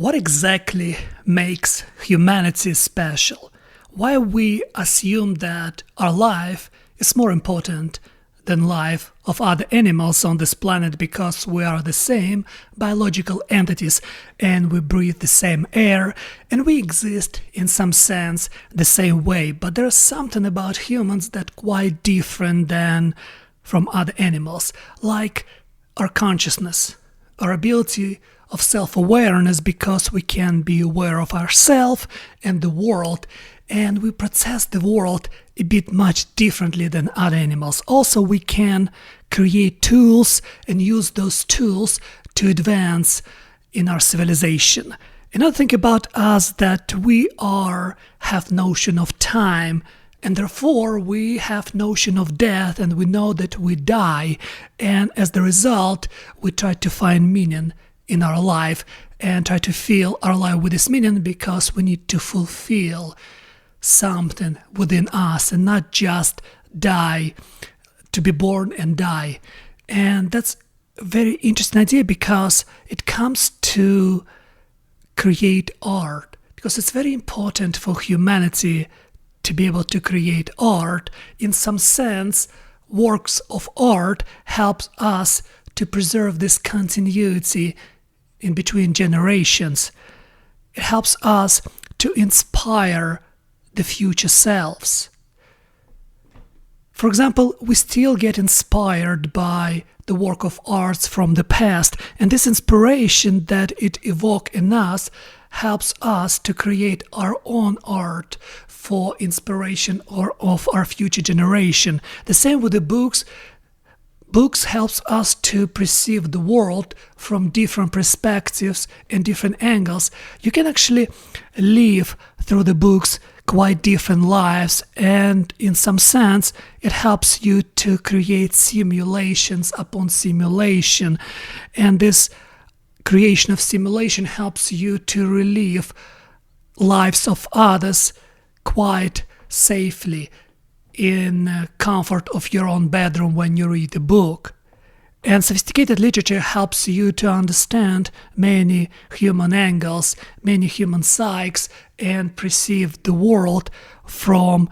What exactly makes humanity special? Why we assume that our life is more important than life of other animals on this planet because we are the same biological entities and we breathe the same air and we exist in some sense the same way. But there's something about humans that quite different than from other animals, like our consciousness, our ability of self-awareness, because we can be aware of ourselves and the world, and we process the world a bit much differently than other animals. Also, we can create tools and use those tools to advance in our civilization. Another thing about us that we have notion of time, and therefore we have notion of death, and we know that we die, and as the result we try to find meaning in our life and try to fill our life with this meaning because we need to fulfill something within us and not just die, to be born and die. And that's a very interesting idea because it comes to create art, because it's very important for humanity to be able to create art. In some sense, works of art helps us to preserve this continuity in between generations. It helps us to inspire the future selves. For example, we still get inspired by the work of arts from the past, and this inspiration that it evokes in us helps us to create our own art for inspiration or of our future generation. The same with the books. Books helps us to perceive the world from different perspectives and different angles. You can actually live through the books quite different lives, and in some sense it helps you to create simulations upon simulation, and this creation of simulation helps you to relive lives of others quite safely in comfort of your own bedroom when you read a book. And sophisticated literature helps you to understand many human angles, many human psyches, and perceive the world from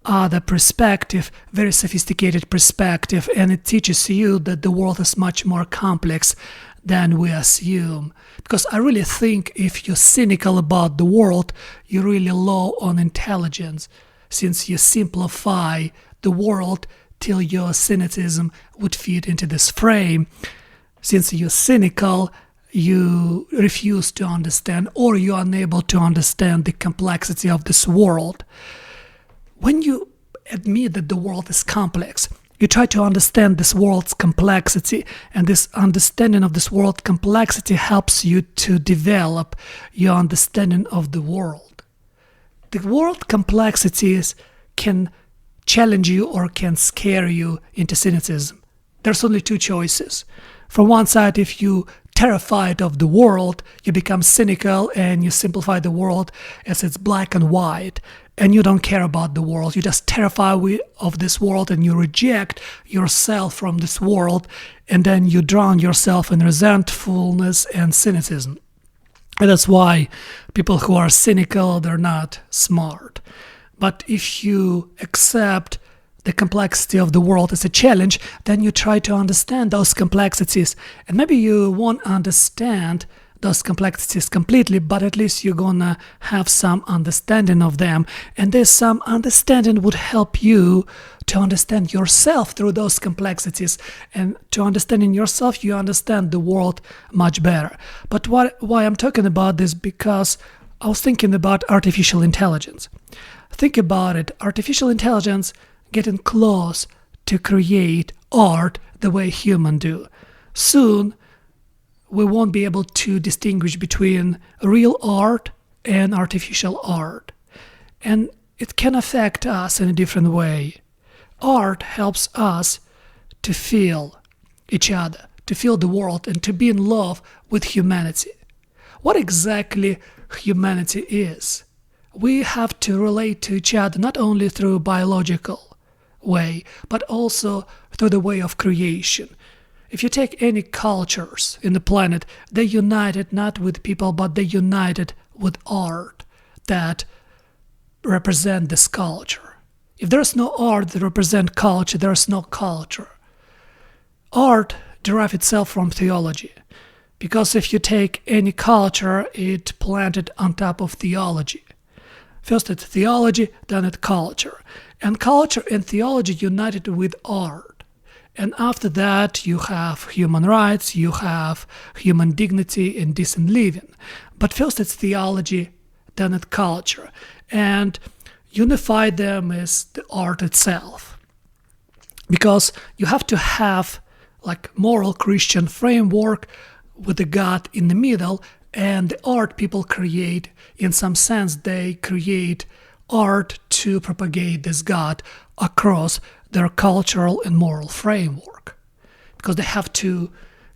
other perspective, very sophisticated perspective, and it teaches you that the world is much more complex than we assume. Because I really think if you're cynical about the world, you're really low on intelligence, since you simplify the world till your cynicism would fit into this frame. Since you're cynical, you refuse to understand, or you're unable to understand the complexity of this world. When you admit that the world is complex, you try to understand this world's complexity, and this understanding of this world's complexity helps you to develop your understanding of the world. The world complexities can challenge you or can scare you into cynicism. There's only two choices. From one side, if you terrified of the world, you become cynical and you simplify the world as it's black and white, and you don't care about the world. You just terrified of this world and you reject yourself from this world, and then you drown yourself in resentfulness and cynicism. And that's why people who are cynical, they're not smart. But if you accept the complexity of the world as a challenge, then you try to understand those complexities. And maybe you won't understand those complexities completely, but at least you're gonna have some understanding of them. And this some understanding would help you to understand yourself through those complexities. And to understanding yourself, you understand the world much better. But why I'm talking about this, because I was thinking about artificial intelligence. Think about it, artificial intelligence getting close to create art the way humans do. Soon, we won't be able to distinguish between real art and artificial art. And it can affect us in a different way. Art helps us to feel each other, to feel the world, and to be in love with humanity. What exactly humanity is? We have to relate to each other not only through biological way, but also through the way of creation. if you take any cultures in the planet, they united not with people, but they united with art that represent this culture. If there's no art that represents culture, there's no culture. Art derives itself from theology, because if you take any culture, it's planted on top of theology. First it's theology, then it's culture. And culture and theology united with art. And after that, you have human rights, you have human dignity and decent living. But first it's theology, then it's culture. And unify them is the art itself. Because you have to have like moral Christian framework with the God in the middle, and the art people create, in some sense, they create art to propagate this God across their cultural and moral framework. Because they have to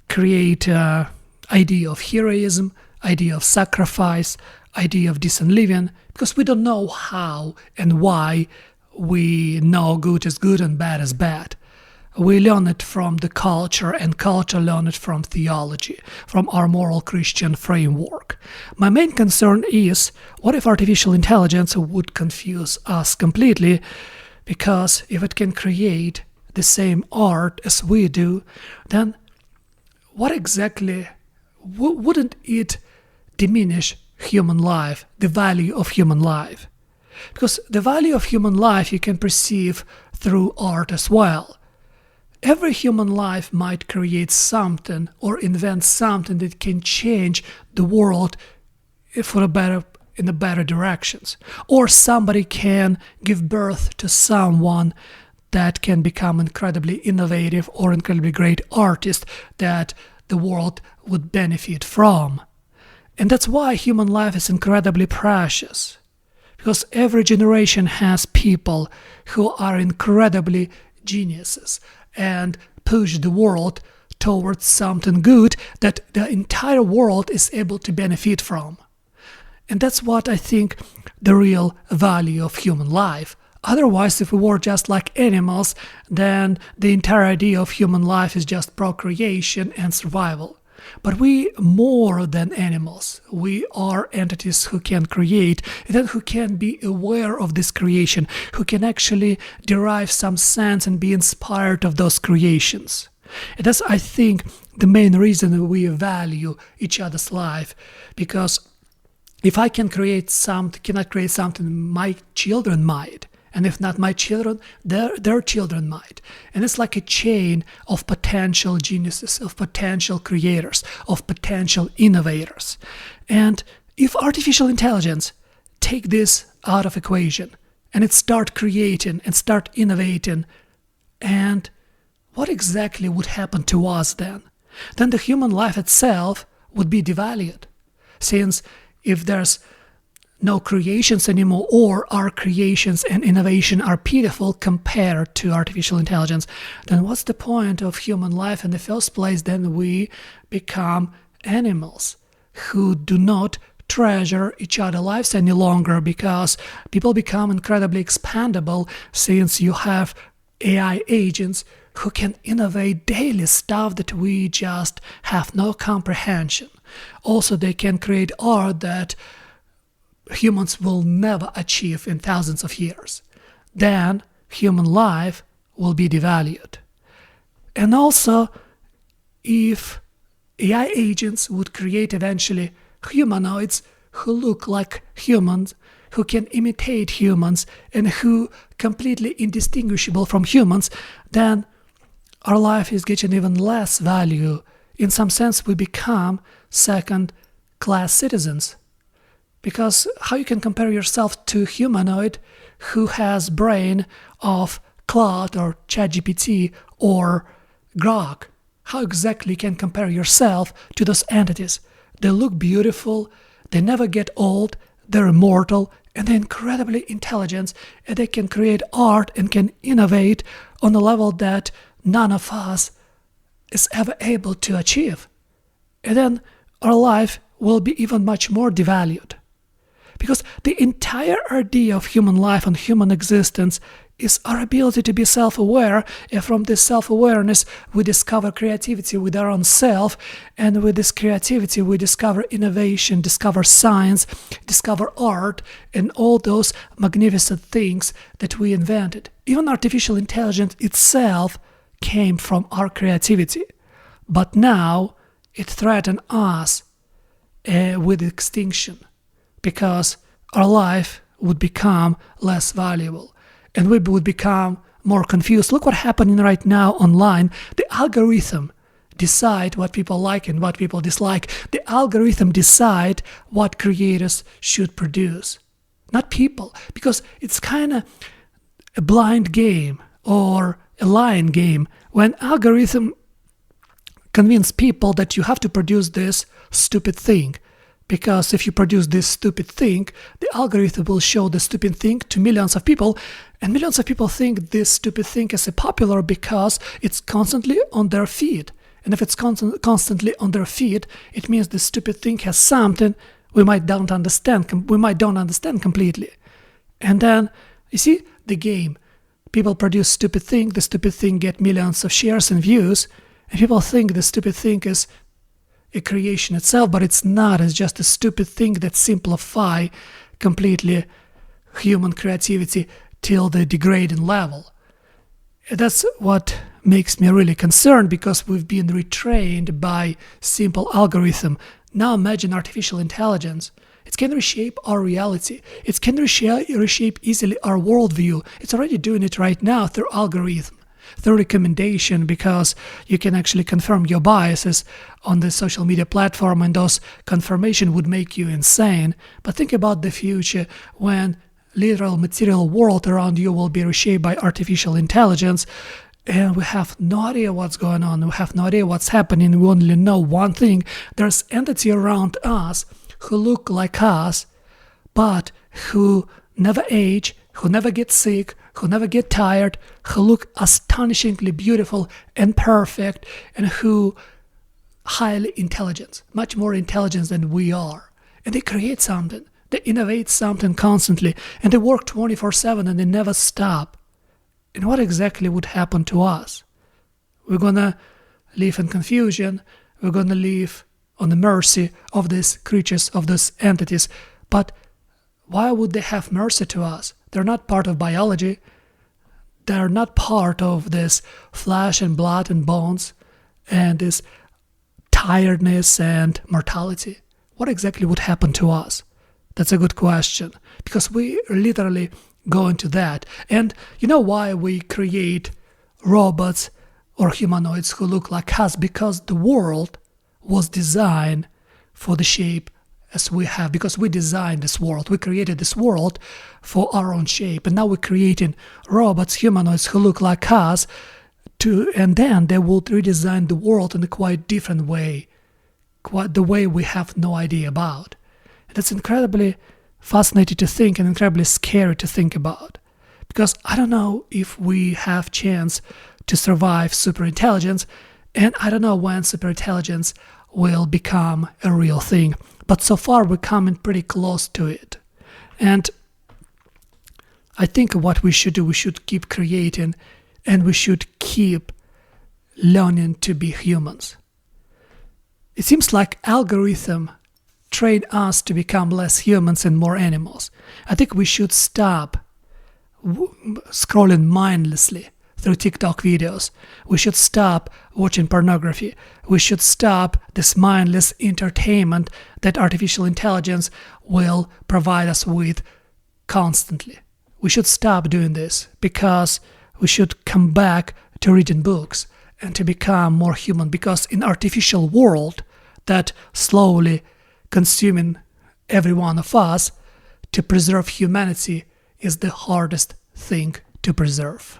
create an idea of heroism, idea of sacrifice, idea of decent living, because we don't know how and why we know good is good and bad is bad. We learn it from the culture, and culture learn it from theology, from our moral Christian framework. My main concern is, what if artificial intelligence would confuse us completely? Because if it can create the same art as we do, then what exactly, wouldn't it diminish human life, the value of human life? Because the value of human life you can perceive through art as well. Every human life might create something or invent something that can change the world for a better, in the better directions. Or somebody can give birth to someone that can become incredibly innovative or incredibly great artist that the world would benefit from. And that's why human life is incredibly precious. Because every generation has people who are incredibly geniuses and push the world towards something good that the entire world is able to benefit from. And that's what I think the real value of human life. Otherwise, if we were just like animals, then the entire idea of human life is just procreation and survival. But we more than animals. We are entities who can create and who can be aware of this creation, who can actually derive some sense and be inspired of those creations. And that's, I think, the main reason we value each other's life. Because if I cannot create something, my children might. And if not my children, their children might. And it's like a chain of potential geniuses, of potential creators, of potential innovators. And if artificial intelligence take this out of equation and it start creating and start innovating, and what exactly would happen to us then? Then the human life itself would be devalued. Since if there's no creations anymore, or our creations and innovation are pitiful compared to artificial intelligence, then what's the point of human life in the first place? Then we become animals who do not treasure each other's lives any longer, because people become incredibly expandable, since you have AI agents who can innovate daily stuff that we just have no comprehension. Also, they can create art that humans will never achieve in thousands of years. Then human life will be devalued. And also, if AI agents would create eventually humanoids who look like humans, who can imitate humans, and who completely indistinguishable from humans, then our life is getting even less value. In some sense, we become second-class citizens. Because how you can compare yourself to a humanoid who has brain of Claude or ChatGPT or Grok? How exactly you can compare yourself to those entities? They look beautiful, they never get old, they're immortal, and they're incredibly intelligent, and they can create art and can innovate on a level that none of us is ever able to achieve. And then our life will be even much more devalued. Because the entire idea of human life and human existence is our ability to be self-aware, and from this self-awareness we discover creativity with our own self, and with this creativity we discover innovation, discover science, discover art, and all those magnificent things that we invented. Even artificial intelligence itself came from our creativity, but now it threatens us with extinction, because our life would become less valuable. And we would become more confused. Look what happening right now online. The algorithm decide what people like and what people dislike. The algorithm decide what creators should produce, not people, because it's kind of a blind game or a lying game when algorithm convince people that you have to produce this stupid thing. Because if you produce this stupid thing, the algorithm will show the stupid thing to millions of people, and millions of people think this stupid thing is popular because it's constantly on their feed. And if it's constantly on their feed, it means the stupid thing has something we might don't understand completely. And then, you see, the game. People produce stupid thing, the stupid thing get millions of shares and views, and people think the stupid thing is a creation itself, but it's not. It's just a stupid thing that simplify completely human creativity till the degrading level. That's what makes me really concerned, because we've been retrained by simple algorithm. Now imagine artificial intelligence. It can reshape our reality. It can reshape easily our worldview. It's already doing it right now through algorithm, through recommendation, because you can actually confirm your biases on the social media platform, and those confirmation would make you insane. But think about the future when literal material world around you will be reshaped by artificial intelligence, and we have no idea what's going on. We have no idea what's happening. We only know one thing: there's entity around us who look like us, but who never age, who never get sick, who never get tired, who look astonishingly beautiful and perfect, and who highly intelligent, much more intelligent than we are. And they create something, they innovate something constantly, and they work 24/7 and they never stop. And what exactly would happen to us? We're gonna live in confusion, we're gonna live on the mercy of these creatures, of these entities. But why would they have mercy to us? They're not part of biology. They're not part of this flesh and blood and bones and this tiredness and mortality. What exactly would happen to us? That's a good question, because we literally go into that. And you know why we create robots or humanoids who look like us? Because the world was designed for the shape as we have, because we designed this world, we created this world for our own shape, and now we're creating robots, humanoids who look like us, and then they will redesign the world in a quite different way, quite the way we have no idea about. And it's incredibly fascinating to think and incredibly scary to think about, because I don't know if we have chance to survive superintelligence, and I don't know when superintelligence will become a real thing. But so far we're coming pretty close to it. And I think what we should do, we should keep creating, and we should keep learning to be humans. It seems like algorithm train us to become less humans and more animals. I think we should stop scrolling mindlessly through TikTok videos. We should stop watching pornography. We should stop this mindless entertainment that artificial intelligence will provide us with constantly. We should stop doing this, because we should come back to reading books and to become more human, because in artificial world that slowly consuming every one of us, to preserve humanity is the hardest thing to preserve.